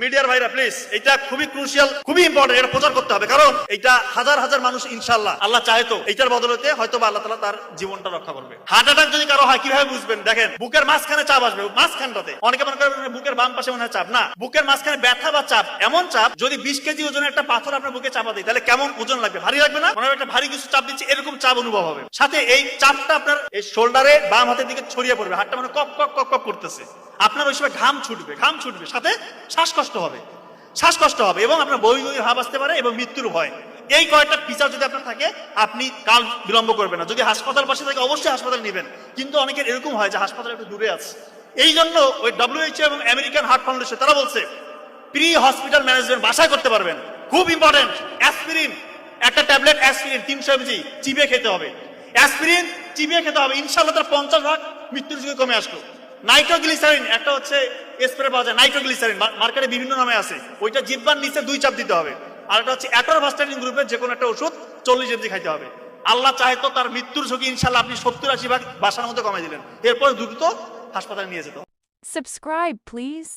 মিডিয়ার ভাইরা প্লিজ, এটা খুবই ক্রুশিয়াল, খুবই ইম্পর্টেন্ট, এটা প্রচার করতে হবে। কারণ এটা হাজার হাজার মানুষ ইনশাআল্লাহ আল্লাহ চাহে তো এইটার বদলতে হয়তো বা আল্লাহ তাআলা তার জীবনটা রক্ষা করবে। হার্ট অ্যাটাক যদি কারো হয় কিভাবে বুঝবেন? দেখেন, বুকের মাঝখানে চাপ আসবে, মাঝখানটাতে। অনেকে মনে করেন বুকের বাম পাশে মনে হয় চাপ, না, বুকের মাঝখানে ব্যথা বা চাপ, এমন চাপ যদি 20 কেজি ওজনের একটা পাথর আপনার বুকে চাপা দেয় তাহলে কেমন ওজন লাগবে? ভারী লাগবে না? মনে হয় একটা ভারী কিছু চাপ দিচ্ছে, এরকম চাপ অনুভব হবে। সাথে এই চাপটা আপনার এই শোল্ডারে বাম হাতের দিকে ছড়িয়ে পড়বে, হাতটা মানে কপ কপ কপ কপ করতেছে, আপনার ওই সময় ঘাম ছুটবে, সাথে শ্বাসকষ্ট হবে এবং আপনার বই ভাব আসতে পারে এবং মৃত্যুর ভয়। এই কয়েকটা ফিচার যদি আপনার থাকে, আপনি কাল বিলম্ব করবেন না। যদি হাসপাতাল পাশে থাকে অবশ্যই হাসপাতাল নেবেন, কিন্তু অনেকের এরকম হয় যে হাসপাতাল একটু দূরে আছে। এই জন্য ওই WHO এবং আমেরিকান হার্ট ফাউন্ডেশন তারা বলছে প্রি হসপিটাল ম্যানেজমেন্ট বাসায় করতে পারবেন। খুব ইম্পর্টেন্ট, অ্যাসপিরিন, একটা ট্যাবলেট অ্যাসপিরিন 300 mg চিবিয়ে খেতে হবে। অ্যাসপিরিন চিবিয়ে খেতে হবে, ইনশাআল্লাহ তার 50% মৃত্যুর ঝুঁকি কমে আসলো। নাইট্রোগ্লিসারিন একটা হচ্ছে স্প্রে পাওয়া যায়, নাইট্রোগ্লিসারিন মার্কেটে বিভিন্ন নামে আছে, ওইটা জিহ্বার নিচে 2 চাপ দিতে হবে। আর একটা হচ্ছে অ্যাটোরভাস্টাটিন গ্রুপের যে কোনো একটা ওষুধ 40 mg খাইতে হবে। আল্লাহ চাহে তো তার মৃত্যুর ঝুঁকি ইনশাআল্লাহ আপনি 70-80 ভাগ বাসার মধ্যে কমাই দিলেন, এরপর দ্রুত হাসপাতালে নিয়ে যেতে হবে। Subscribe, please.